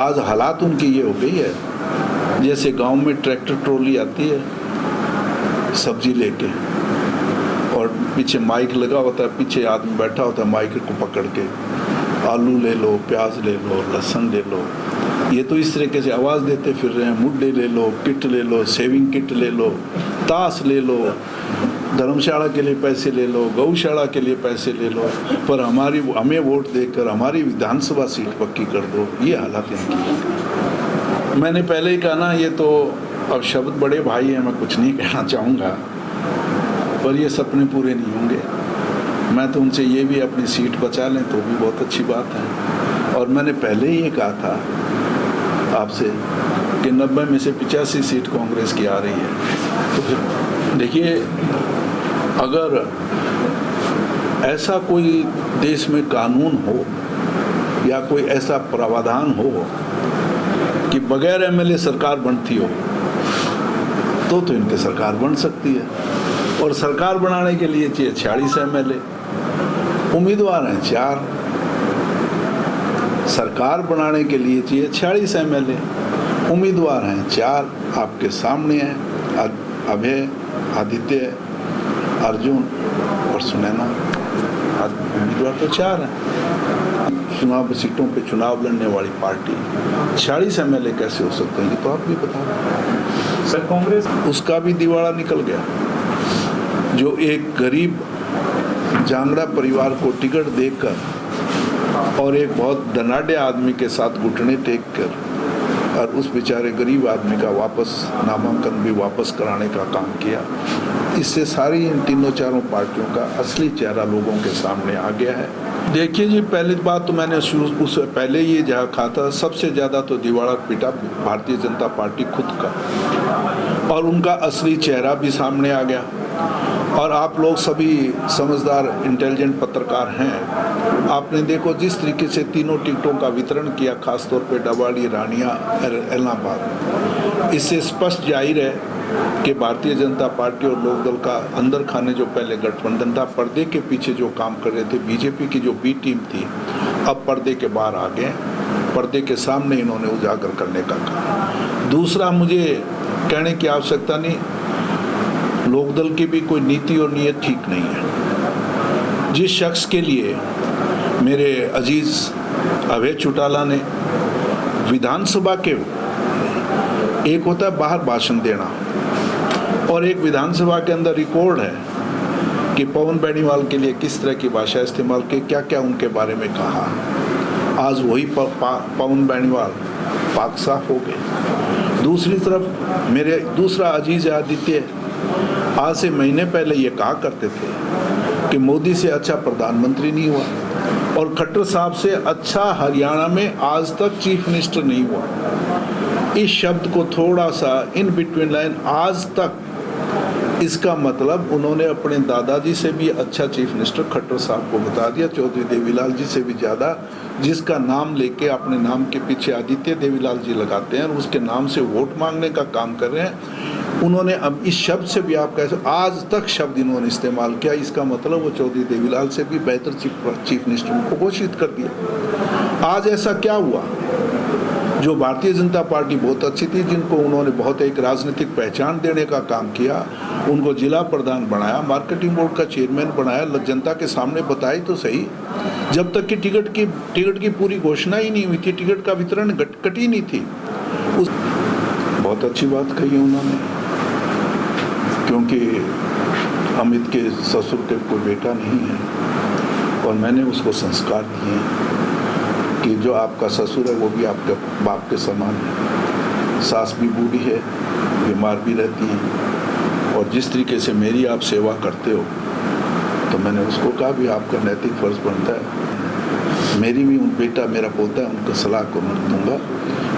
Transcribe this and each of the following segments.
आज हालात उनकी ये हो गई है, जैसे गांव में ट्रैक्टर ट्रॉली आती है सब्जी लेके और पीछे माइक लगा होता है, पीछे आदमी बैठा होता है माइक को पकड़ के, आलू ले लो, प्याज ले लो, लहसुन ले लो। ये तो इस तरीके से आवाज़ देते फिर रहे हैं, मुड्डे ले लो, किट ले लो, सेविंग किट ले लो, ताश ले लो, धर्मशाला के लिए पैसे ले लो, गौशाला के लिए पैसे ले लो, पर हमें वोट देकर हमारी विधानसभा सीट पक्की कर दो। ये हालत इनकी है। मैंने पहले ही कहा ना, ये तो अब शब्द बड़े भाई हैं, मैं कुछ नहीं कहना चाहूँगा, पर ये सपने पूरे नहीं होंगे। मैं तो उनसे ये भी अपनी सीट बचा लें तो भी बहुत अच्छी बात है। और मैंने पहले ही ये कहा था आपसे कि 90 में से 85 सीट कांग्रेस की आ रही है। तो फिर देखिए, अगर ऐसा कोई देश में कानून हो या कोई ऐसा प्रावधान हो कि बगैर एमएलए सरकार बनती हो, तो इनकी सरकार बन सकती है। और सरकार बनाने के लिए चाहिए 46 एमएलए, उम्मीदवार हैं 4। सरकार बनाने के लिए चाहिए 46 एमएलए, उम्मीदवार हैं 4। आपके सामने हैं अभय, आदित्य, अर्जुन और सुनैना। उम्मीदवार तो 4 हैं। चुनाव सीटों पे चुनाव लड़ने वाली पार्टी 46 एमएलए कैसे हो सकते हैं, ये तो आप भी बता रहे। सर, कांग्रेस उसका भी दिवाला निकल गया। जो एक गरीब जांगड़ा परिवार को टिकट देकर और एक बहुत धनाढ्य आदमी के साथ घुटने टेक कर और उस बेचारे गरीब आदमी का नामांकन भी वापस कराने का काम किया, इससे सारी इन तीनों चारों पार्टियों का असली चेहरा लोगों के सामने आ गया है। देखिए जी, पहली बात तो मैंने उससे पहले ये जहाँ कहा था, सबसे ज़्यादा तो दिवाला पीटा भारतीय जनता पार्टी खुद का, और उनका असली चेहरा भी सामने आ गया। और आप लोग सभी समझदार इंटेलिजेंट पत्रकार हैं, आपने देखो जिस तरीके से तीनों टिकटों का वितरण किया, खासतौर पे डबाड़ी, रानिया, एलनाबाद, इससे स्पष्ट जाहिर है कि भारतीय जनता पार्टी और लोकदल का अंदर खाने जो पहले गठबंधन था, पर्दे के पीछे जो काम कर रहे थे, बीजेपी की जो बी टीम थी, अब पर्दे के बाहर आ गए, पर्दे के सामने इन्होंने उजागर करने का काम। दूसरा, मुझे कहने की आवश्यकता नहीं, लोकदल की भी कोई नीति और नीयत ठीक नहीं है। जिस शख्स के लिए मेरे अजीज अभय चौटाला ने विधानसभा के, एक होता है बाहर भाषण देना और एक विधानसभा के अंदर रिकॉर्ड है कि पवन बेनीवाल के लिए किस तरह की भाषा इस्तेमाल की, क्या क्या उनके बारे में कहा। आज वही पवन बेनीवाल पाक साफ हो गए। दूसरी तरफ मेरे दूसरा अजीज आदित्य आज से महीने पहले ये कहा करते थे कि मोदी से अच्छा प्रधानमंत्री नहीं हुआ और खट्टर साहब से अच्छा हरियाणा में आज तक चीफ मिनिस्टर नहीं हुआ। इस शब्द को थोड़ा सा इन बिटवीन लाइन आज तक, इसका मतलब उन्होंने अपने दादाजी से भी अच्छा चीफ मिनिस्टर खट्टर साहब को बता दिया, चौधरी देवीलाल जी से भी ज़्यादा, जिसका नाम लेके अपने नाम के पीछे आदित्य देवीलाल जी लगाते हैं और उसके नाम से वोट मांगने का काम कर रहे हैं। उन्होंने अब इस शब्द से भी, आप कैसे आज तक शब्द इन्होंने इस्तेमाल किया, इसका मतलब वो चौधरी देवीलाल से भी बेहतर चीफ मिनिस्टर को घोषित कर दिया। आज ऐसा क्या हुआ? जो भारतीय जनता पार्टी बहुत अच्छी थी, जिनको उन्होंने बहुत एक राजनीतिक पहचान देने का काम किया, उनको जिला प्रधान बनाया, मार्केटिंग बोर्ड का चेयरमैन बनाया, जनता के सामने बताई तो सही, जब तक कि टिकट की पूरी घोषणा ही नहीं हुई थी, टिकट का वितरण कटी नहीं थी। बहुत अच्छी बात कही उन्होंने, क्योंकि अमित के ससुर के कोई बेटा नहीं है और मैंने उसको संस्कार दिए कि जो आपका ससुर है वो भी आपके बाप के समान है। सास भी बूढ़ी है, बीमार भी रहती है, और जिस तरीके से मेरी आप सेवा करते हो, तो मैंने उसको कहा भी आपका नैतिक फर्ज बनता है, मेरी भी उन बेटा मेरा पोता है, उनको सलाह को दूंगा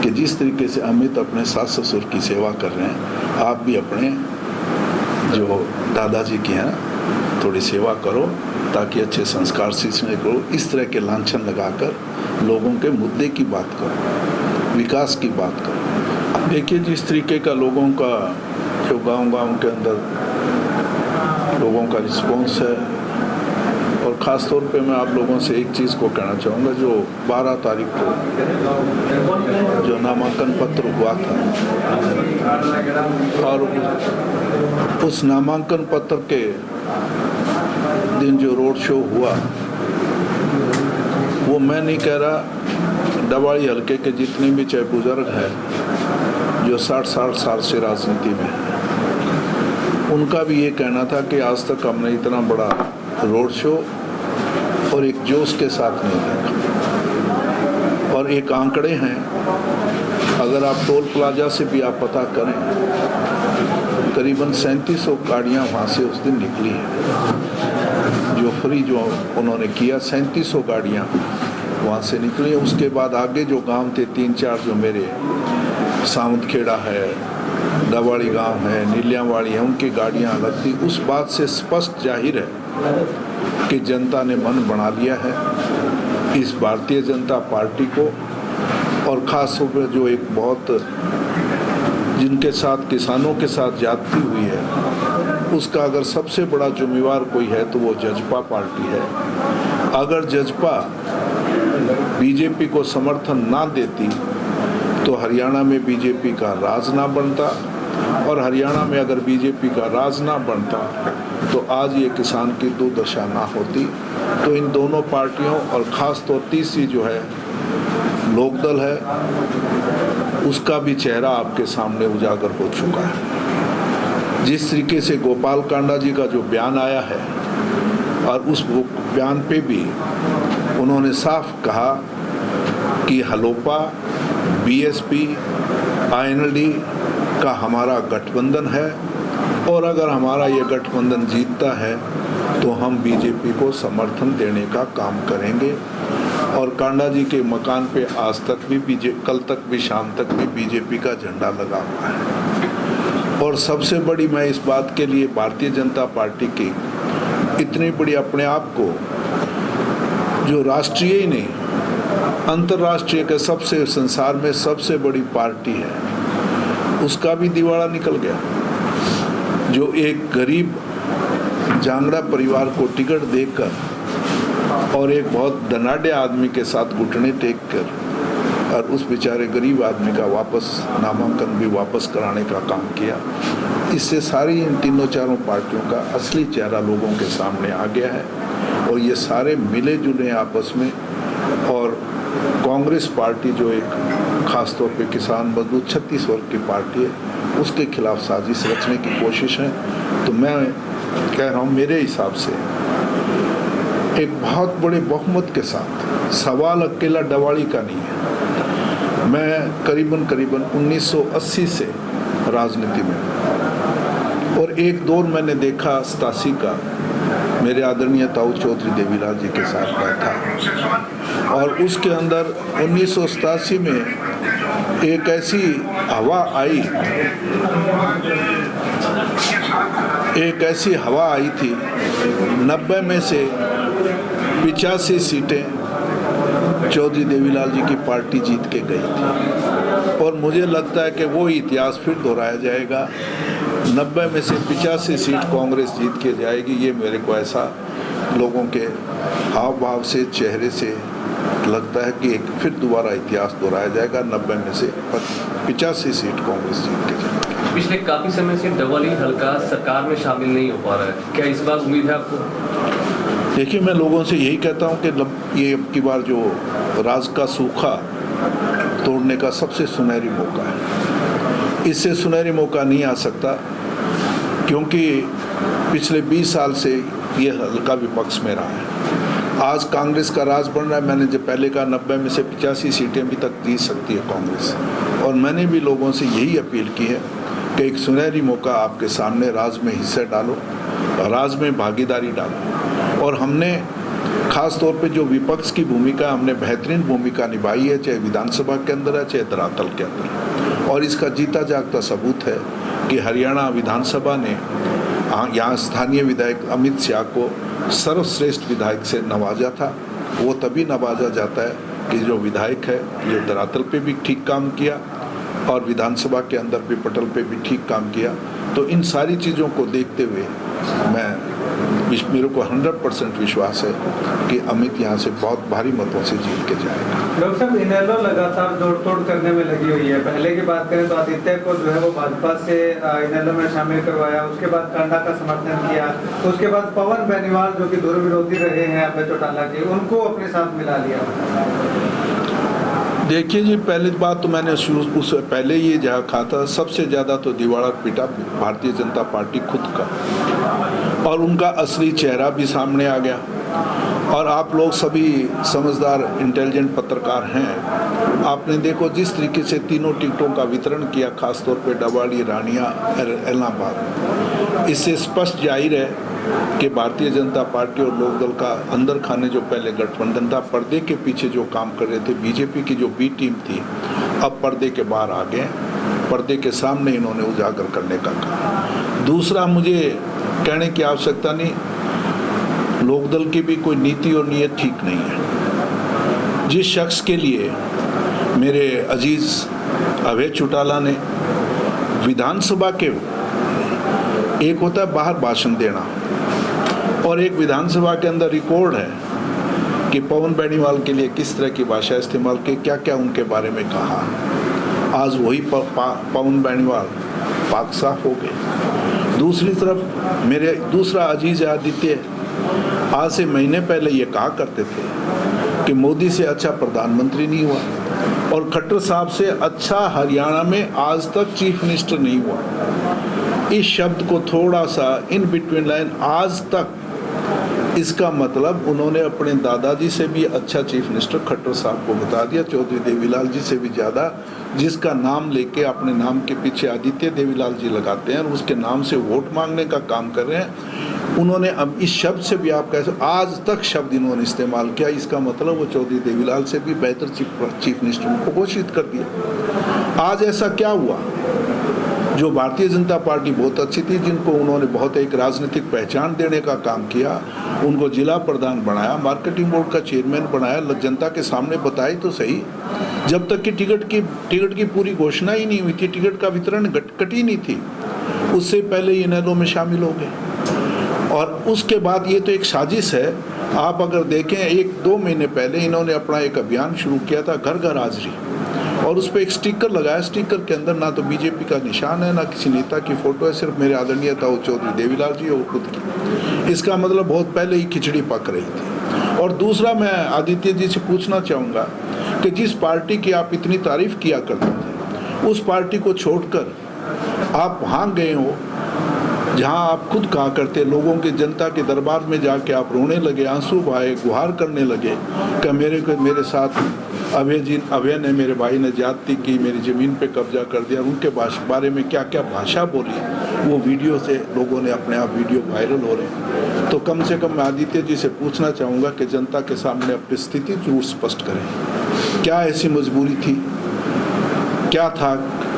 कि जिस तरीके से अमित अपने सास ससुर की सेवा कर रहे हैं, आप भी अपने जो दादाजी की हैं थोड़ी सेवा करो, ताकि अच्छे संस्कार सीखने को। इस तरह के लांछन लगाकर लोगों के मुद्दे की बात करो, विकास की बात करो। देखिए, जिस तरीके का लोगों का जो गांव-गांव के अंदर लोगों का रिस्पॉन्स है, और ख़ास तौर पे मैं आप लोगों से एक चीज़ को कहना चाहूँगा, जो 12 तारीख को नामांकन पत्र हुआ था और उस नामांकन पत्र के दिन जो रोड शो हुआ, वो मैं नहीं कह रहा, डवाड़ी हल्के के जितने भी चाहे बुजुर्ग हैं जो 60 साल से राजनीति में हैं, उनका भी ये कहना था कि आज तक हमने इतना बड़ा रोड शो और एक जोश के साथ नहीं देखा। और एक आंकड़े हैं, अगर आप टोल प्लाजा से भी आप पता करें, करीबन 3700 गाड़ियाँ वहाँ से उस दिन निकली हैं, जो फ्री जो उन्होंने किया, 3700 गाड़ियाँ वहाँ से निकली। उसके बाद आगे जो गांव थे 3-4 जो मेरे सावंतखेड़ा है, डवाड़ी गांव है, नीलियावाड़ी है, उनकी गाड़ियाँ अलग थी। उस बात से स्पष्ट जाहिर है कि जनता ने मन बना लिया है इस भारतीय जनता पार्टी को, और ख़ास तौर पर जो एक बहुत जिनके साथ किसानों के साथ ज्यादती हुई है, उसका अगर सबसे बड़ा जिम्मेवार कोई है तो वो जजपा पार्टी है। अगर जजपा बीजेपी को समर्थन ना देती तो हरियाणा में बीजेपी का राज ना बनता, और हरियाणा में अगर बीजेपी का राज ना बनता तो आज ये किसान की दुर्दशा ना होती। तो इन दोनों पार्टियों और ख़ास तौर तीसरी जो है लोकदल है, उसका भी चेहरा आपके सामने उजागर हो चुका है। जिस तरीके से गोपाल कांडा जी का जो बयान आया है, और उस बयान पे भी उन्होंने साफ कहा कि हलोपा, बीएसपी, आईएनएलडी का हमारा गठबंधन है, और अगर हमारा ये गठबंधन जीतता है तो हम बीजेपी को समर्थन देने का काम करेंगे। और कांडा जी के मकान पे आज तक भी कल तक भी शाम तक भी बीजेपी का झंडा लगा हुआ है। और सबसे बड़ी मैं इस बात के लिए भारतीय जनता पार्टी की इतनी बड़ी अपने आप को जो राष्ट्रीय ही नहीं अंतर्राष्ट्रीय के सबसे संसार में सबसे बड़ी पार्टी है, उसका भी दिवाला निकल गया। जो एक गरीब जांगड़ा परिवार को टिकट देकर और एक बहुत धनाढ़ आदमी के साथ घुटने टेक कर और उस बेचारे गरीब आदमी का वापस नामांकन भी वापस कराने का काम किया। इससे सारी इन तीनों चारों पार्टियों का असली चेहरा लोगों के सामने आ गया है, और ये सारे मिले जुले आपस में। और कांग्रेस पार्टी जो एक खास तौर पे किसान मजदूर 36 वर्ग की पार्टी है, उसके खिलाफ साजिश रचने की कोशिश है। तो मैं कह रहा हूँ, मेरे हिसाब से एक बहुत बड़े बहुमत के साथ, सवाल अकेला डवाड़ी का नहीं है। मैं करीबन 1980 से राजनीति में, और एक दौर मैंने देखा 87 का, मेरे आदरणीय ताऊ चौधरी देवीलाल जी के साथ बैठा, और उसके अंदर 1987 में एक ऐसी हवा आई थी, 90 में से 85 सीटें चौधरी देवीलाल जी की पार्टी जीत के गई थी। और मुझे लगता है कि वो इतिहास फिर दोहराया जाएगा, 90 में से 85 सीट कांग्रेस जीत के जाएगी। ये मेरे को ऐसा लोगों के हाव भाव से, चेहरे से लगता है कि एक फिर दोबारा इतिहास दोहराया जाएगा। 90 में से 85 सीट कांग्रेस जीत के जाएगी। पिछले काफी समय से डवाड़ी हल्का सरकार में शामिल नहीं हो पा रहा है, क्या इस बार उम्मीद है आपको? देखिए, मैं लोगों से यही कहता हूं कि ये अब की बार जो राज का सूखा तोड़ने का सबसे सुनहरी मौका है। इससे सुनहरी मौका नहीं आ सकता, क्योंकि पिछले 20 साल से ये हल्का विपक्ष में रहा है। आज कांग्रेस का राज बन रहा है। मैंने जब पहले कहा 90 में से 85 सीटें भी तक जीत सकती है कांग्रेस, और मैंने भी लोगों से यही अपील की है कि एक सुनहरी मौका आपके सामने, राज में हिस्सा डालो, राज में भागीदारी डालो। और हमने खास तौर पे जो विपक्ष की भूमिका, हमने बेहतरीन भूमिका निभाई है, चाहे विधानसभा के अंदर है, चाहे धरातल के अंदर। और इसका जीता जागता सबूत है कि हरियाणा विधानसभा ने यहाँ स्थानीय विधायक अमित शाह को सर्वश्रेष्ठ विधायक से नवाजा था। वो तभी नवाजा जाता है कि जो विधायक है ये धरातल पे भी ठीक काम किया और विधानसभा के अंदर भी पटल पे भी ठीक काम किया। तो इन सारी चीज़ों को देखते हुए मैं मेरे को 100% विश्वास है कि अमित यहाँ से बहुत भारी मतों से जीत के जाएगा। डॉक्टर साहब, इनेलो लगातार जोड़ तोड़ करने में लगी हुई है। पहले की बात करें तो आदित्य को जो है वो भाजपा से इनेलो में शामिल करवाया, उसके बाद कांडा का समर्थन किया, उसके बाद पवन बेनीवाल जो कि दूर विरोधी रहे हैं अभय चौटाला के, उनको अपने साथ मिला लिया। देखिए जी, पहली बात तो मैंने उस पहले ये जहाँ कहा था, सबसे ज़्यादा तो दीवार पीटा भारतीय जनता पार्टी खुद का, और उनका असली चेहरा भी सामने आ गया। और आप लोग सभी समझदार इंटेलिजेंट पत्रकार हैं, आपने देखो जिस तरीके से तीनों टिकटों का वितरण किया, खासतौर पे डबाड़ी, रानिया, इलाहाबाद, इससे स्पष्ट जाहिर है कि भारतीय जनता पार्टी और लोकदल का अंदर खाने जो पहले गठबंधन था, पर्दे के पीछे जो काम कर रहे थे, बीजेपी की जो बी टीम थी, अब पर्दे के बाहर आ गए, पर्दे के सामने इन्होंने उजागर करने का कहा। दूसरा, मुझे कहने की आवश्यकता नहीं, लोकदल की भी कोई नीति और नीयत ठीक नहीं है। जिस शख्स के लिए मेरे अजीज अभय चौटाला ने विधानसभा के, एक होता है बाहर भाषण देना, और एक विधानसभा के अंदर रिकॉर्ड है कि पवन बेनीवाल के लिए किस तरह की भाषा इस्तेमाल की, क्या क्या उनके बारे में कहा। आज वही पवन बेनीवाल पाक साफ हो गए। दूसरी तरफ मेरे दूसरा अजीज आदित्य आज से महीने पहले ये कहा करते थे कि मोदी से अच्छा प्रधानमंत्री नहीं हुआ, और खट्टर साहब से अच्छा हरियाणा में आज तक चीफ मिनिस्टर नहीं हुआ। इस शब्द को थोड़ा सा इन बिटवीन लाइन, आज तक, इसका मतलब उन्होंने अपने दादाजी से भी अच्छा चीफ मिनिस्टर खट्टर साहब को बता दिया, चौधरी देवीलाल जी से भी ज़्यादा, जिसका नाम लेके अपने नाम के पीछे आदित्य देवीलाल जी लगाते हैं और उसके नाम से वोट मांगने का काम कर रहे हैं। उन्होंने अब इस शब्द से भी, आप कैसे, आज तक शब्द इन्होंने इस्तेमाल किया, इसका मतलब वो चौधरी देवीलाल से भी बेहतर चीफ मिनिस्टर को घोषित कर दिया। आज ऐसा क्या हुआ? जो भारतीय जनता पार्टी बहुत अच्छी थी, जिनको उन्होंने बहुत एक राजनीतिक पहचान देने का काम किया, उनको जिला प्रधान बनाया, मार्केटिंग बोर्ड का चेयरमैन बनाया, जनता के सामने बताई तो सही, जब तक कि टिकट की पूरी घोषणा ही नहीं हुई थी, टिकट का वितरण कटी नहीं थी, उससे पहले इनेलो में शामिल हो गए। और उसके बाद ये तो एक साजिश है। आप अगर देखें, 1-2 महीने पहले इन्होंने अपना एक अभियान शुरू किया था, घर घर हाजिरी, और उस पर एक स्टिकर लगाया। स्टिकर के अंदर ना तो बीजेपी का निशान है, ना किसी नेता की फोटो है, सिर्फ मेरे आदरणीय था वो चौधरी देवीलाल जी और खुद की। इसका मतलब बहुत पहले ही खिचड़ी पक रही थी। और दूसरा, मैं आदित्य जी से पूछना चाहूँगा कि जिस पार्टी की आप इतनी तारीफ किया करते थे, उस पार्टी को छोड़कर आप वहाँ गए हो जहाँ आप खुद कहा करते, लोगों के, जनता के दरबार में जाके आप रोने लगे, आंसू बहाए, गुहार करने लगे कि मेरे साथ अभय ने, मेरे भाई ने ज्यादती की, मेरी ज़मीन पे कब्जा कर दिया। उनके बारे में क्या क्या भाषा बोली, वो वीडियो से लोगों ने अपने आप वीडियो वायरल हो रहे हैं। तो कम से कम मैं आदित्य जी से पूछना चाहूँगा कि जनता के सामने अपनी स्थिति जरूर स्पष्ट करें। क्या ऐसी मजबूरी थी, क्या था,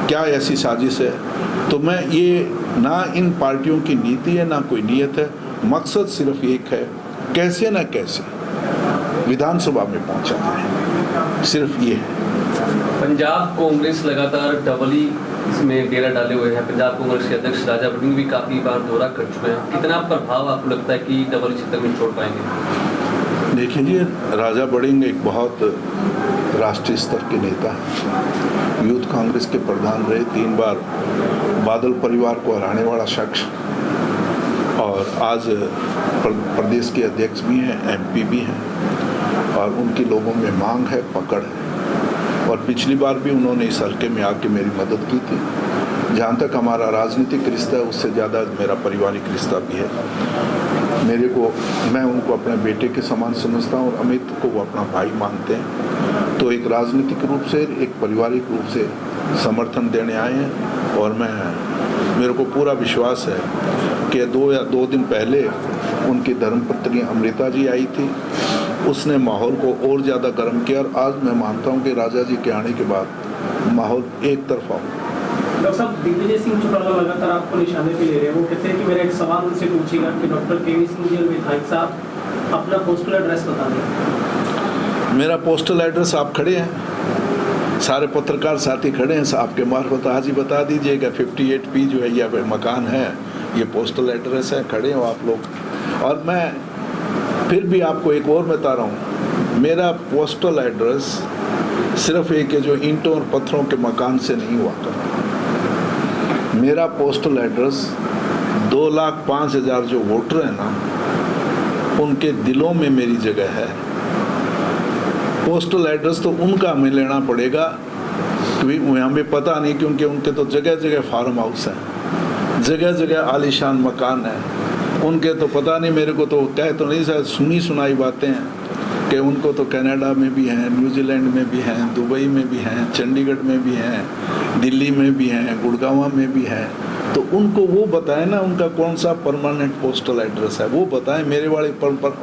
क्या ऐसी साजिश है? तो मैं ये, ना इन पार्टियों की नीति है, ना कोई नीयत है, मकसद सिर्फ एक है, कैसे न कैसे विधानसभा में पहुंचा जाए, सिर्फ ये है। पंजाब कांग्रेस लगातार डबली इसमें डेरा डाले हुए हैं। पंजाब कांग्रेस के अध्यक्ष राजा वड़िंग भी काफ़ी बार दौरा कर चुके हैं। कितना प्रभाव आपको लगता है कि डबली क्षेत्र में छोड़ पाएंगे? देखिए जी, राजा वड़िंग एक बहुत राष्ट्रीय स्तर के नेता हैं, यूथ कांग्रेस के प्रधान रहे, 3 बार बादल परिवार को हराने वाला शख्स, और आज प्रदेश के अध्यक्ष भी हैं, एमपी भी हैं, और उनकी लोगों में मांग है, पकड़ है। और पिछली बार भी उन्होंने इस हल्के में आके मेरी मदद की थी। जहाँ तक हमारा राजनीतिक रिश्ता है, उससे ज़्यादा मेरा पारिवारिक रिश्ता भी है। मैं उनको अपने बेटे के समान समझता हूँ, और अमित को वो अपना भाई मानते हैं। तो एक राजनीतिक रूप से, एक पारिवारिक रूप से समर्थन देने आए हैं। और मेरे को पूरा विश्वास है कि 2 दिन पहले उनकी धर्मपत्नी अमृता जी आई थी, उसने माहौल को और ज़्यादा गर्म किया। और आज मैं मानता हूँ कि राजा जी के आने के बाद माहौल एक तरफा हो। डॉक्टर साहब, दिग्विजय सिंह चौटाला लगातार आपको निशाने पे ले रहे हैं। वो कहते हैं कि मेरा एक सवाल उनसे पूछेगा कि डॉक्टर केवी सिंह जी और विधायक साहब अपना पोस्टल एड्रेस बता दें। मेरा पोस्टल एड्रेस आप खड़े हैं, सारे पत्रकार साथी खड़े हैं, आपके मार्फत आज ही बता दीजिएगा। 58P जो है ये मकान है, ये पोस्टल एड्रेस है, खड़े हो आप लोग। और मैं फिर भी आपको एक और बता रहा हूँ, मेरा पोस्टल एड्रेस सिर्फ एक है जो ईंटों और पत्थरों के मकान से नहीं हुआ करता। मेरा पोस्टल एड्रेस 2,05,000 जो वोटर हैं ना, उनके दिलों में मेरी जगह है। पोस्टल एड्रेस तो उनका हमें लेना पड़ेगा, क्योंकि हमें पता नहीं, क्योंकि उनके तो जगह जगह फार्म हाउस हैं, जगह जगह आलीशान मकान है। उनके तो पता नहीं, मेरे को तो कह तो नहीं, शायद सुनी सुनाई बातें हैं कि उनको तो कनाडा में भी हैं, न्यूजीलैंड में भी हैं, दुबई में भी हैं, चंडीगढ़ में भी हैं, दिल्ली में भी हैं, गुड़गांव में भी हैं। तो उनको वो बताएं ना, उनका कौन सा परमानेंट पोस्टल एड्रेस है वो बताएं। मेरे वाले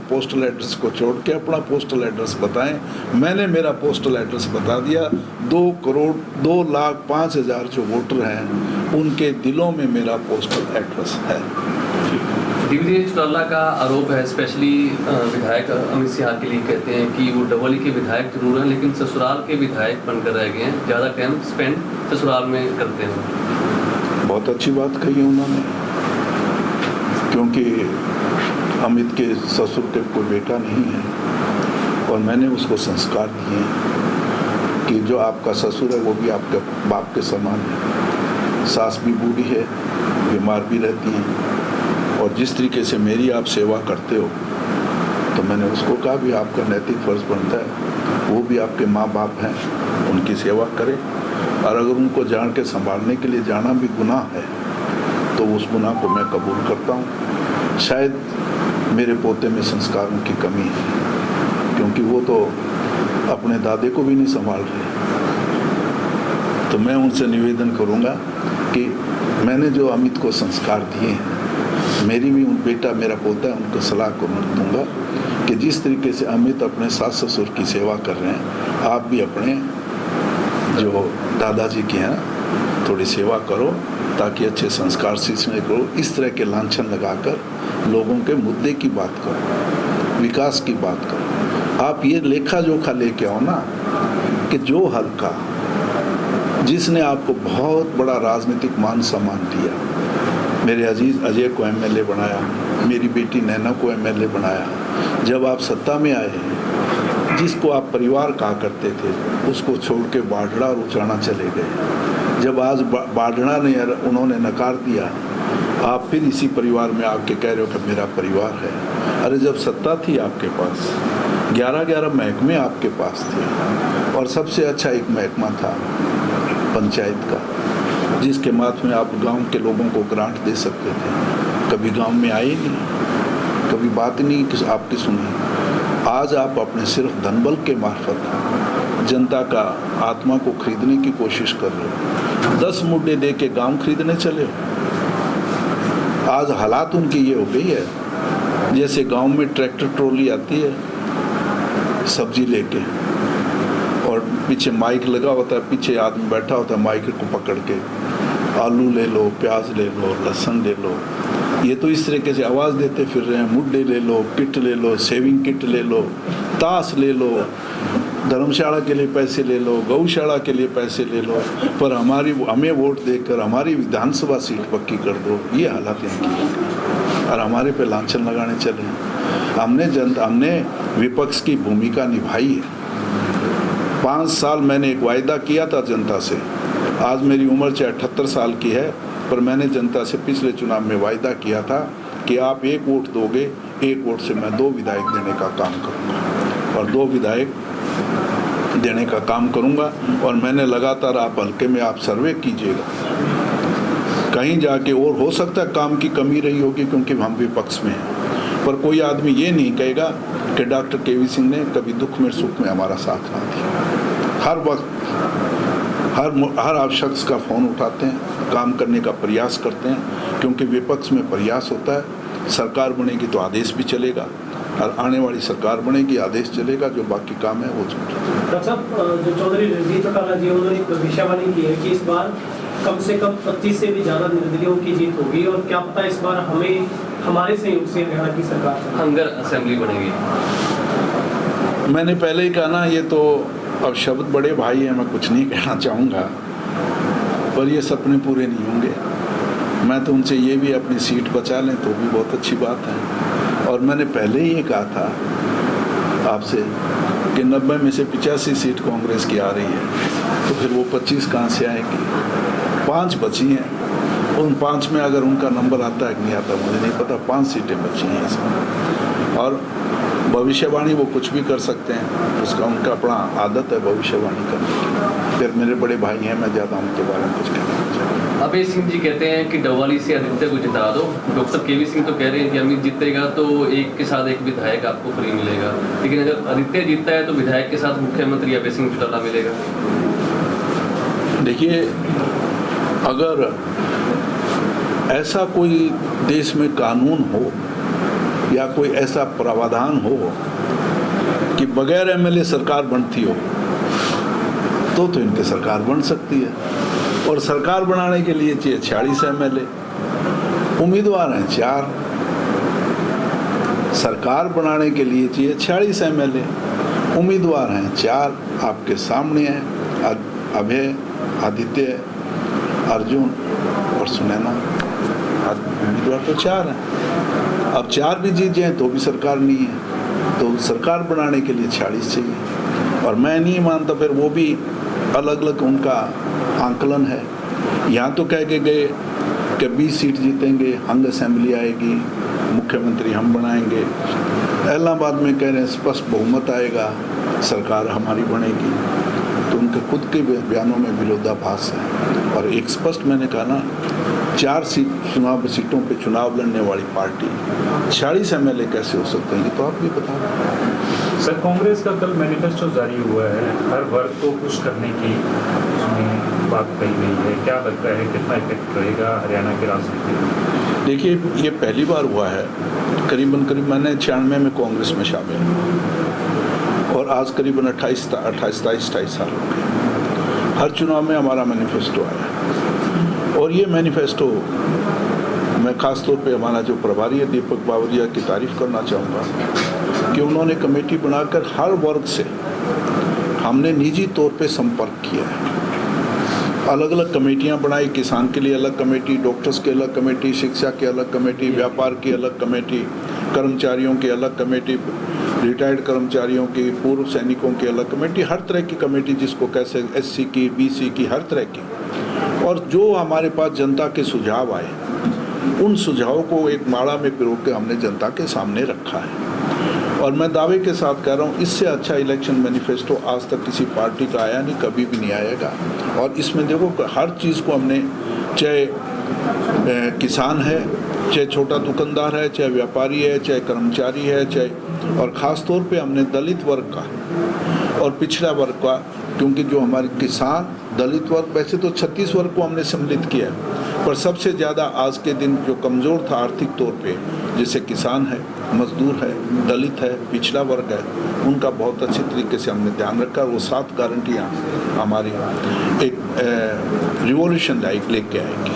पोस्टल एड्रेस को छोड़ के अपना पोस्टल एड्रेस बताएं। मैंने मेरा पोस्टल एड्रेस बता दिया। 2,02,05,000 जो वोटर हैं, उनके दिलों में मेरा पोस्टल एड्रेस है। दिग्विजय चौटाला का आरोप है, स्पेशली विधायक अमित सिंह के लिए कहते हैं कि वो डबली के विधायक जरूर हैं, लेकिन ससुराल के विधायक बनकर रह गए हैं, ज़्यादा टाइम स्पेंड ससुराल में करते हैं। बहुत अच्छी बात कही है उन्होंने, क्योंकि अमित के ससुर के कोई बेटा नहीं है और मैंने उसको संस्कार दिए हैं कि जो आपका ससुर है वो भी आपके बाप के समान है। सास भी बूढ़ी है, बीमार भी रहती हैं, और जिस तरीके से मेरी आप सेवा करते हो, तो मैंने उसको कहा भी आपका नैतिक फर्ज बनता है, वो भी आपके माँ बाप हैं, उनकी सेवा करें। और अगर उनको जान के संभालने के लिए जाना भी गुनाह है, तो उस गुनाह को मैं कबूल करता हूँ। शायद मेरे पोते में संस्कारों की कमी है, क्योंकि वो तो अपने दादे को भी नहीं संभाल रहे। तो मैं उनसे निवेदन करूँगा कि मैंने जो अमित को संस्कार दिए हैं, मेरी भी उन बेटा मेरा पोता है, उनको सलाह को दूंगा कि जिस तरीके से अमित अपने सास ससुर की सेवा कर रहे हैं, आप भी अपने जो दादाजी की हैं थोड़ी सेवा करो, ताकि अच्छे संस्कार सीखने को इस तरह के लांछन लगाकर लोगों के मुद्दे की बात करो, विकास की बात करो। आप ये लेखा जोखा लेके आओ ना कि जो हल्का जिसने आपको बहुत बड़ा राजनीतिक मान सम्मान दिया, मेरे अजीज अजय को एमएलए बनाया, मेरी बेटी नैना को एमएलए बनाया, जब आप सत्ता में आए, जिसको आप परिवार कहा करते थे उसको छोड़ के बाढ़ड़ा और उचाना चले गए। जब आज बाढ़ड़ा ने उन्होंने नकार दिया, आप फिर इसी परिवार में आके कह रहे हो कि मेरा परिवार है। अरे जब सत्ता थी आपके पास, 11 महकमे आपके पास थे, और सबसे अच्छा एक महकमा था पंचायत का, जिसके माध्यम में आप गांव के लोगों को ग्रांट दे सकते थे। कभी गांव में आए नहीं, कभी बात नहीं कि आपकी सुनी। आज आप अपने सिर्फ धनबल के मार्फत जनता का आत्मा को खरीदने की कोशिश कर रहे हो। 10 मुड्डे दे के गाँव खरीदने चले हो। आज हालात उनकी ये हो गई है, जैसे गांव में ट्रैक्टर ट्रॉली आती है सब्जी लेके, और पीछे माइक लगा होता है, पीछे आदमी बैठा होता है माइक को पकड़ के, आलू ले लो, प्याज ले लो, लहसुन ले लो। ये तो इस तरीके से आवाज़ देते फिर रहे हैं, मुड्डे ले लो, किट ले लो, सेविंग किट ले लो, ताश ले लो, धर्मशाला के लिए पैसे ले लो, गौशाला के लिए पैसे ले लो, पर हमें वोट देकर हमारी विधानसभा सीट पक्की कर दो। ये हालात इनकी है और हमारे पे लांछन लगाने चले हैं। हमने विपक्ष की भूमिका निभाई है। 5 साल मैंने एक वायदा किया था जनता से। आज मेरी उम्र 78 साल की है, पर मैंने जनता से पिछले चुनाव में वायदा किया था कि आप 1 वोट दोगे, 1 वोट से मैं 2 विधायक देने का काम करूंगा, और 2 विधायक देने का काम करूंगा। और मैंने लगातार, आप हल्के में आप सर्वे कीजिएगा, कहीं जाके, और हो सकता है काम की कमी रही होगी क्योंकि हम विपक्ष में हैं, पर कोई आदमी ये नहीं कहेगा कि डॉक्टर केवी सिंह ने कभी दुख में सुख में हमारा साथ ना दिया। हर वक्त हर आप शख्स का फ़ोन उठाते हैं, काम करने का प्रयास करते हैं, क्योंकि विपक्ष में प्रयास होता है। सरकार बनेगी तो आदेश भी चलेगा, और आने वाली सरकार बनेगी, आदेश चलेगा, जो बाकी काम है वो डॉक्टर साहब, जो चौधरी रणजीत चौटाला जी, उन्होंने एक भविष्यवाणी की है कि इस बार कम से कम 25 से भी ज़्यादा निर्दलीयों की जीत होगी, और क्या पता इस बार हमारे सहयोग से हरियाणा की सरकार हंगर असेंबली बनेगी। मैंने पहले ही कहा ना, ये तो अब शब्द बड़े भाई हैं, मैं कुछ नहीं कहना चाहूँगा, पर ये सपने पूरे नहीं होंगे। मैं तो उनसे ये भी अपनी सीट बचा लें तो भी बहुत अच्छी बात है, और मैंने पहले ही ये कहा था आपसे कि 90 में से 85 सीट कांग्रेस की आ रही है, तो फिर वो 25 कहाँ से आएंगी? 5 बची हैं, उन 5 में अगर उनका नंबर आता है कि नहीं आता मुझे नहीं पता, 5 सीटें बची हैं इसमें। और भविष्यवाणी वो कुछ भी कर सकते हैं, उसका उनका अपना आदत है भविष्यवाणी करने की। फिर मेरे बड़े भाई हैं, मैं ज़्यादा उनके बारे में कुछ कहना नहीं चाहता। अभय सिंह जी कहते हैं कि डबवाली से आदित्य को जिता दो। डॉक्टर केवी सिंह तो कह रहे हैं कि अमित जीतेगा तो एक के साथ एक विधायक आपको फ्री मिलेगा, लेकिन अगर आदित्य जीतता है तो विधायक के साथ मुख्यमंत्री अभय सिंह चौटाला मिलेगा। देखिए, अगर ऐसा कोई देश में कानून हो या कोई ऐसा प्रावधान हो कि बगैर एमएलए सरकार बनती हो, तो इनके सरकार बन सकती है। और सरकार बनाने के लिए चाहिए 46 एमएलए, उम्मीदवार हैं 4। सरकार बनाने के लिए चाहिए 46 एमएलए, उम्मीदवार हैं 4। आपके सामने हैं अभय, आदित्य, अर्जुन और सुनैना। उम्मीदवार तो 4 हैं। अब 4 भी जीत जाएं तो भी सरकार नहीं है, तो सरकार बनाने के लिए 46 चाहिए। और मैं नहीं मानता, फिर वो भी अलग अलग उनका आंकलन है। यहाँ तो कह के गए कि 20 सीट जीतेंगे, हंग असेंबली आएगी, मुख्यमंत्री हम बनाएंगे। इलाहाबाद में कह रहे हैं स्पष्ट बहुमत आएगा, सरकार हमारी बनेगी। तो उनके खुद के बयानों में विरोधाभास है। और एक स्पष्ट मैंने कहा ना, 4 सीटों पे चुनाव लड़ने वाली पार्टी 46 एमएलए कैसे हो सकते हैं, ये तो आप भी बता रहे हैं। सर, कांग्रेस का कल मैनिफेस्टो जारी हुआ है, हर वर्ग को खुश करने की उसमें बात कही गई है। क्या लगता है कितना इफेक्ट रहेगा हरियाणा की राजनीति में? देखिए, ये पहली बार हुआ है। करीब मैंने 96 में कांग्रेस में शामिल हूँ और आज करीबन 28 साल हो गए। हर चुनाव में हमारा मैनिफेस्टो आया और ये मैनिफेस्टो मैं ख़ास तौर पे हमारा जो प्रभारी है दीपक बावरिया की तारीफ़ करना चाहूँगा कि उन्होंने कमेटी बनाकर हर वर्ग से हमने निजी तौर पे संपर्क किया है। अलग अलग कमेटियां बनाई, किसान के लिए अलग कमेटी, डॉक्टर्स की अलग कमेटी, शिक्षा की अलग कमेटी, व्यापार की अलग कमेटी, कर्मचारियों की अलग कमेटी, रिटायर्ड कर्मचारियों की, पूर्व सैनिकों की अलग कमेटी, हर तरह की कमेटी जिसको कैसे एससी की, बीसी की, हर तरह की। और जो हमारे पास जनता के सुझाव आए उन सुझावों को एक माला में पिरो के हमने जनता के सामने रखा है। और मैं दावे के साथ कह रहा हूँ, इससे अच्छा इलेक्शन मैनिफेस्टो आज तक किसी पार्टी का आया नहीं, कभी भी नहीं आएगा। और इसमें देखो हर चीज़ को हमने, चाहे किसान है, चाहे छोटा दुकानदार है, चाहे व्यापारी है, चाहे कर्मचारी है, चाहे, और ख़ास तौर पे हमने दलित वर्ग का और पिछड़ा वर्ग का, क्योंकि जो हमारे किसान, दलित वर्ग, वैसे तो 36 वर्ग को हमने सम्मिलित किया है, पर सबसे ज़्यादा आज के दिन जो कमज़ोर था आर्थिक तौर पे, जैसे किसान है, मजदूर है, दलित है, पिछड़ा वर्ग है, उनका बहुत अच्छे तरीके से हमने ध्यान रखा। वो 7 गारंटियाँ हमारी एक रिवॉल्यूशन लाइक लेके आएंगी।